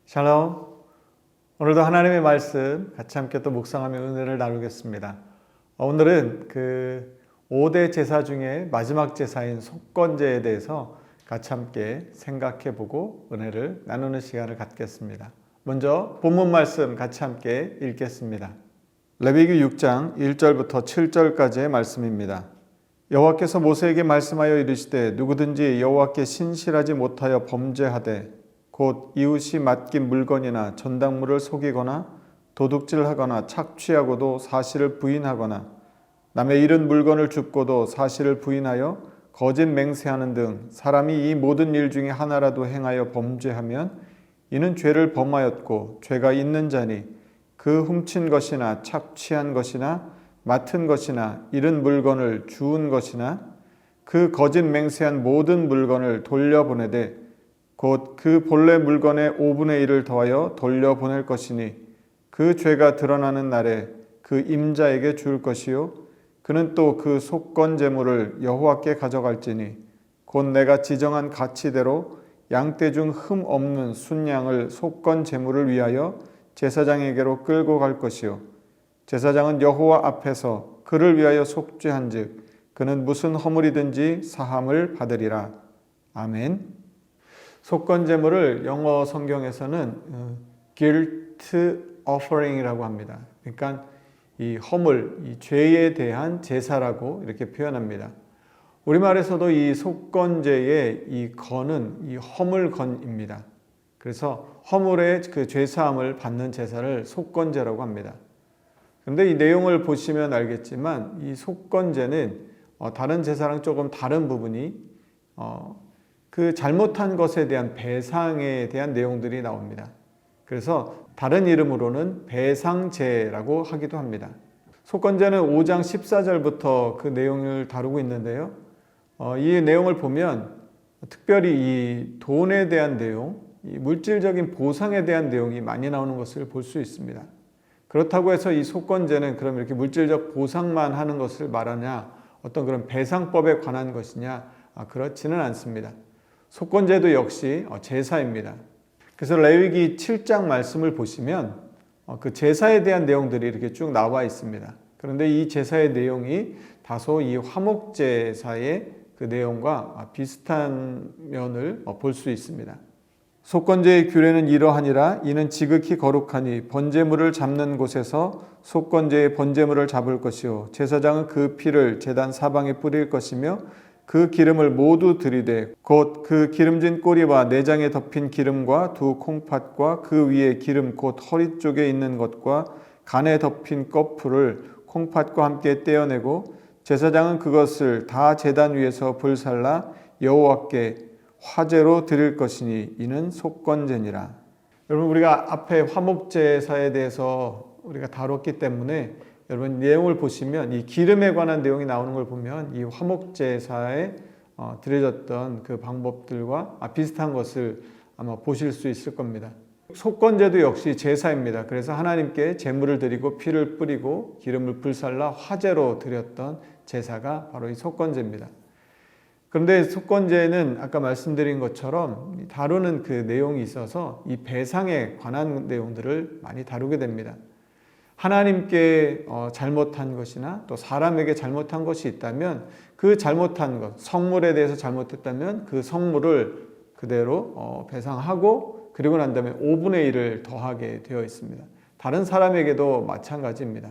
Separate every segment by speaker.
Speaker 1: 샬롬. 오늘도 하나님의 말씀 같이 함께 또 묵상하며 은혜를 나누겠습니다. 오늘은 그 5대 제사 중에 마지막 제사인 속건제에 대해서 같이 함께 생각해 보고 은혜를 나누는 시간을 갖겠습니다. 먼저 본문 말씀 같이 함께 읽겠습니다. 레위기 6장 1절부터 7절까지의 말씀입니다. 여호와께서 모세에게 말씀하여 이르시되 누구든지 여호와께 신실하지 못하여 범죄하되 곧 이웃이 맡긴 물건이나 전당물을 속이거나 도둑질하거나 착취하고도 사실을 부인하거나 남의 잃은 물건을 줍고도 사실을 부인하여 거짓 맹세하는 등 사람이 이 모든 일 중에 하나라도 행하여 범죄하면 이는 죄를 범하였고 죄가 있는 자니 그 훔친 것이나 착취한 것이나 맡은 것이나 잃은 물건을 주운 것이나 그 거짓 맹세한 모든 물건을 돌려보내되 곧 그 본래 물건의 5분의 1을 더하여 돌려보낼 것이니 그 죄가 드러나는 날에 그 임자에게 줄 것이요 그는 또 그 속건 제물을 여호와께 가져갈지니 곧 내가 지정한 가치대로 양떼 중 흠 없는 순양을 속건 제물을 위하여 제사장에게로 끌고 갈 것이요 제사장은 여호와 앞에서 그를 위하여 속죄한즉 그는 무슨 허물이든지 사함을 받으리라. 아멘. 속건 제물을 영어 성경에서는 guilt offering이라고 합니다. 그러니까 이 허물, 이 죄에 대한 제사라고 이렇게 표현합니다. 우리말에서도 이 속건제의 이 건은 이 허물건입니다. 그래서 허물의 그 죄사함을 받는 제사를 속건제라고 합니다. 그런데 이 내용을 보시면 알겠지만 이 속건제는 다른 제사랑 조금 다른 부분이 그 잘못한 것에 대한 배상에 대한 내용들이 나옵니다. 그래서 다른 이름으로는 배상제라고 하기도 합니다. 속건제는 5장 14절부터 그 내용을 다루고 있는데요. 이 내용을 보면 특별히 이 돈에 대한 내용, 이 물질적인 보상에 대한 내용이 많이 나오는 것을 볼 수 있습니다. 그렇다고 해서 이 속건제는 그럼 이렇게 물질적 보상만 하는 것을 말하냐, 어떤 그런 배상법에 관한 것이냐, 그렇지는 않습니다. 속건제도 역시 제사입니다. 그래서 레위기 7장 말씀을 보시면 그 제사에 대한 내용들이 이렇게 쭉 나와 있습니다. 그런데 이 제사의 내용이 다소 이 화목제사의 그 내용과 비슷한 면을 볼 수 있습니다. 속건제의 규례는 이러하니라. 이는 지극히 거룩하니 번제물을 잡는 곳에서 속건제의 번제물을 잡을 것이요 제사장은 그 피를 제단 사방에 뿌릴 것이며 그 기름을 모두 들이되 곧 그 기름진 꼬리와 내장에 덮인 기름과 두 콩팥과 그 위에 기름 곧 허리 쪽에 있는 것과 간에 덮인 거풀을 콩팥과 함께 떼어내고 제사장은 그것을 다 제단 위에서 불살라 여호와께 화제로 드릴 것이니 이는 속건제니라. 여러분, 우리가 앞에 화목제사에 대해서 우리가 다뤘기 때문에 여러분 내용을 보시면 이 기름에 관한 내용이 나오는 걸 보면 이 화목제사에 드려졌던 그 방법들과 비슷한 것을 아마 보실 수 있을 겁니다. 속건제도 역시 제사입니다. 그래서 하나님께 제물을 드리고 피를 뿌리고 기름을 불살라 화제로 드렸던 제사가 바로 이 속건제입니다. 그런데 속건제는 아까 말씀드린 것처럼 다루는 그 내용이 있어서 이 배상에 관한 내용들을 많이 다루게 됩니다. 하나님께 잘못한 것이나 또 사람에게 잘못한 것이 있다면 그 잘못한 것, 성물에 대해서 잘못했다면 그 성물을 그대로 배상하고 그리고 난 다음에 5분의 1을 더하게 되어 있습니다. 다른 사람에게도 마찬가지입니다.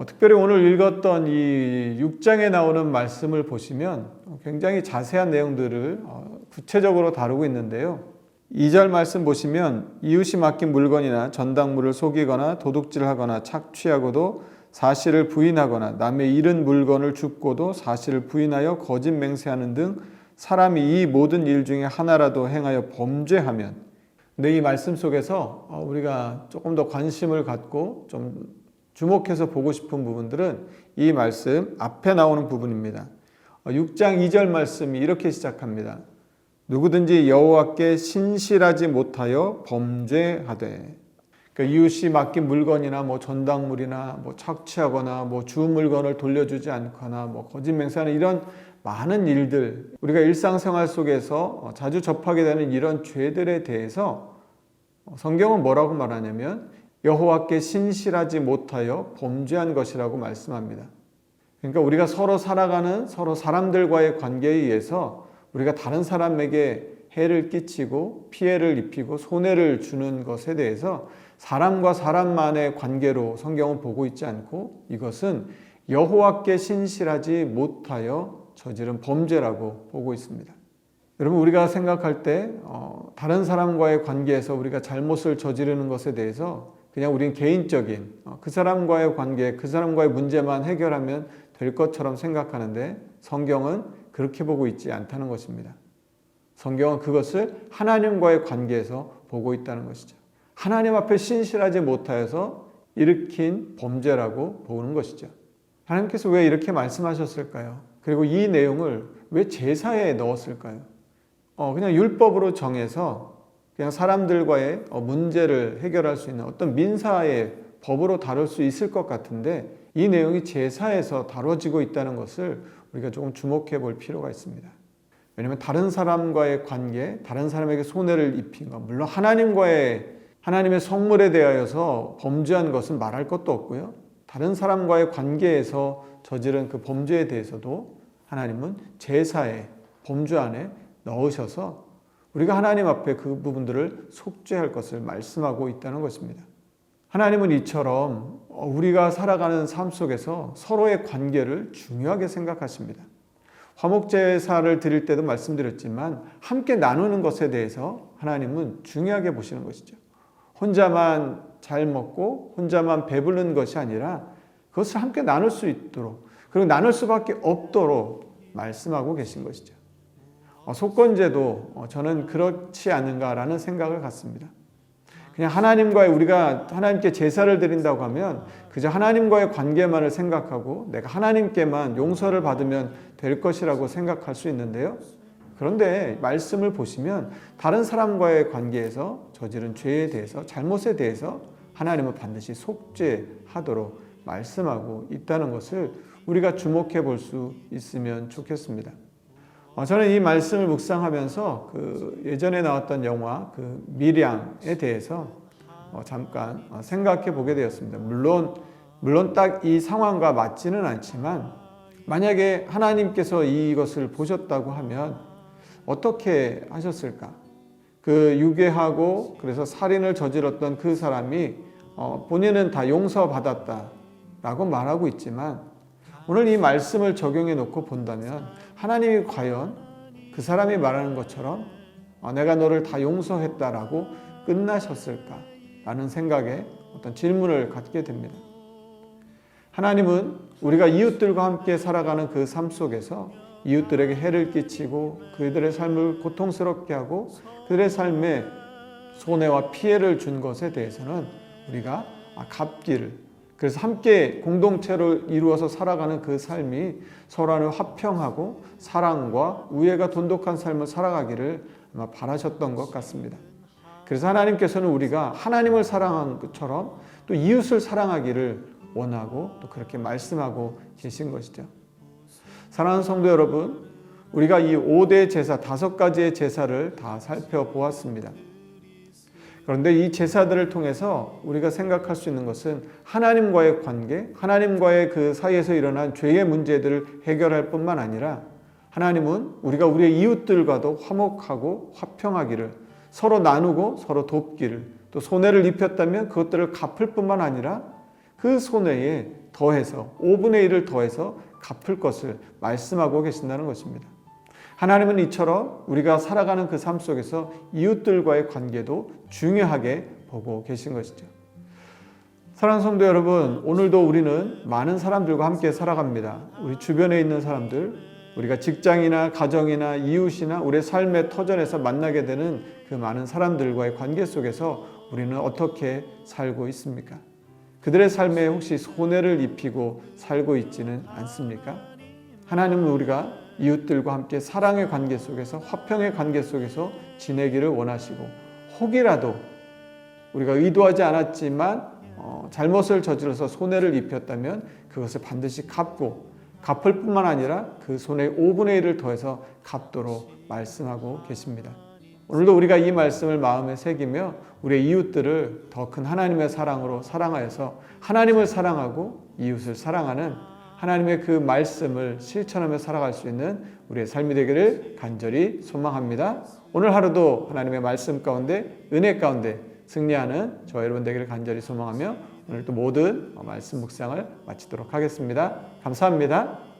Speaker 1: 특별히 오늘 읽었던 이 6장에 나오는 말씀을 보시면 굉장히 자세한 내용들을 구체적으로 다루고 있는데요. 2절 말씀 보시면 이웃이 맡긴 물건이나 전당물을 속이거나 도둑질하거나 착취하고도 사실을 부인하거나 남의 잃은 물건을 줍고도 사실을 부인하여 거짓 맹세하는 등 사람이 이 모든 일 중에 하나라도 행하여 범죄하면, 근데 이 말씀 속에서 우리가 조금 더 관심을 갖고 좀 주목해서 보고 싶은 부분들은 이 말씀 앞에 나오는 부분입니다. 6장 2절 말씀이 이렇게 시작합니다. 누구든지 여호와께 신실하지 못하여 범죄하되. 그러니까 이웃이 맡긴 물건이나 전당물이나 착취하거나 주 물건을 돌려주지 않거나 거짓 맹세하는 이런 많은 일들, 우리가 일상생활 속에서 자주 접하게 되는 이런 죄들에 대해서 성경은 뭐라고 말하냐면 여호와께 신실하지 못하여 범죄한 것이라고 말씀합니다. 그러니까 우리가 서로 살아가는 서로 사람들과의 관계에 의해서 우리가 다른 사람에게 해를 끼치고 피해를 입히고 손해를 주는 것에 대해서 사람과 사람만의 관계로 성경은 보고 있지 않고 이것은 여호와께 신실하지 못하여 저지른 범죄라고 보고 있습니다. 여러분, 우리가 생각할 때 다른 사람과의 관계에서 우리가 잘못을 저지르는 것에 대해서 그냥 우리는 개인적인 그 사람과의 관계, 그 사람과의 문제만 해결하면 될 것처럼 생각하는데 성경은 그렇게 보고 있지 않다는 것입니다. 성경은 그것을 하나님과의 관계에서 보고 있다는 것이죠. 하나님 앞에 신실하지 못하여서 일으킨 범죄라고 보는 것이죠. 하나님께서 왜 이렇게 말씀하셨을까요? 그리고 이 내용을 왜 제사에 넣었을까요? 그냥 율법으로 정해서 그냥 사람들과의 문제를 해결할 수 있는 어떤 민사의 법으로 다룰 수 있을 것 같은데 이 내용이 제사에서 다뤄지고 있다는 것을 우리가 조금 주목해 볼 필요가 있습니다. 왜냐하면 다른 사람과의 관계, 다른 사람에게 손해를 입힌 것, 물론 하나님의 성물에 대하여서 범죄한 것은 말할 것도 없고요. 다른 사람과의 관계에서 저지른 그 범죄에 대해서도 하나님은 제사의 범주 안에 넣으셔서 우리가 하나님 앞에 그 부분들을 속죄할 것을 말씀하고 있다는 것입니다. 하나님은 이처럼 우리가 살아가는 삶 속에서 서로의 관계를 중요하게 생각하십니다. 화목제사를 드릴 때도 말씀드렸지만 함께 나누는 것에 대해서 하나님은 중요하게 보시는 것이죠. 혼자만 잘 먹고 혼자만 배부른 것이 아니라 그것을 함께 나눌 수 있도록 그리고 나눌 수밖에 없도록 말씀하고 계신 것이죠. 속건제도 저는 그렇지 않은가라는 생각을 갖습니다. 그냥 우리가 하나님께 제사를 드린다고 하면 그저 하나님과의 관계만을 생각하고 내가 하나님께만 용서를 받으면 될 것이라고 생각할 수 있는데요. 그런데 말씀을 보시면 다른 사람과의 관계에서 저지른 죄에 대해서 잘못에 대해서 하나님은 반드시 속죄하도록 말씀하고 있다는 것을 우리가 주목해 볼 수 있으면 좋겠습니다. 저는 이 말씀을 묵상하면서 예전에 나왔던 영화 미량에 대해서 잠깐 생각해 보게 되었습니다. 물론 딱 이 상황과 맞지는 않지만 만약에 하나님께서 이것을 보셨다고 하면 어떻게 하셨을까? 유괴하고 그래서 살인을 저질렀던 그 사람이 본인은 다 용서받았다라고 말하고 있지만 오늘 이 말씀을 적용해 놓고 본다면 하나님이 과연 그 사람이 말하는 것처럼 내가 너를 다 용서했다라고 끝나셨을까라는 생각에 어떤 질문을 갖게 됩니다. 하나님은 우리가 이웃들과 함께 살아가는 그 삶 속에서 이웃들에게 해를 끼치고 그들의 삶을 고통스럽게 하고 그들의 삶에 손해와 피해를 준 것에 대해서는 우리가 갚기를 그래서 함께 공동체를 이루어서 살아가는 그 삶이 서로를 화평하고 사랑과 우애가 돈독한 삶을 살아가기를 아마 바라셨던 것 같습니다. 그래서 하나님께서는 우리가 하나님을 사랑한 것처럼 또 이웃을 사랑하기를 원하고 또 그렇게 말씀하고 계신 것이죠. 사랑하는 성도 여러분, 우리가 이 5대 제사, 5가지의 제사를 다 살펴보았습니다. 그런데 이 제사들을 통해서 우리가 생각할 수 있는 것은 하나님과의 관계, 하나님과의 그 사이에서 일어난 죄의 문제들을 해결할 뿐만 아니라 하나님은 우리가 우리의 이웃들과도 화목하고 화평하기를 서로 나누고 서로 돕기를 또 손해를 입혔다면 그것들을 갚을 뿐만 아니라 그 손해에 더해서 5분의 1을 더해서 갚을 것을 말씀하고 계신다는 것입니다. 하나님은 이처럼 우리가 살아가는 그 삶 속에서 이웃들과의 관계도 중요하게 보고 계신 것이죠. 사랑하는 성도 여러분, 오늘도 우리는 많은 사람들과 함께 살아갑니다. 우리 주변에 있는 사람들, 우리가 직장이나 가정이나 이웃이나 우리의 삶의 터전에서 만나게 되는 그 많은 사람들과의 관계 속에서 우리는 어떻게 살고 있습니까? 그들의 삶에 혹시 손해를 입히고 살고 있지는 않습니까? 하나님은 우리가 이웃들과 함께 사랑의 관계 속에서 화평의 관계 속에서 지내기를 원하시고 혹이라도 우리가 의도하지 않았지만 잘못을 저질러서 손해를 입혔다면 그것을 반드시 갚을 뿐만 아니라 그 손해의 5분의 1을 더해서 갚도록 말씀하고 계십니다. 오늘도 우리가 이 말씀을 마음에 새기며 우리의 이웃들을 더 큰 하나님의 사랑으로 사랑하여서 하나님을 사랑하고 이웃을 사랑하는 하나님의 그 말씀을 실천하며 살아갈 수 있는 우리의 삶이 되기를 간절히 소망합니다. 오늘 하루도 하나님의 말씀 가운데 은혜 가운데 승리하는 저와 여러분 되기를 간절히 소망하며 오늘 또 모든 말씀 묵상을 마치도록 하겠습니다. 감사합니다.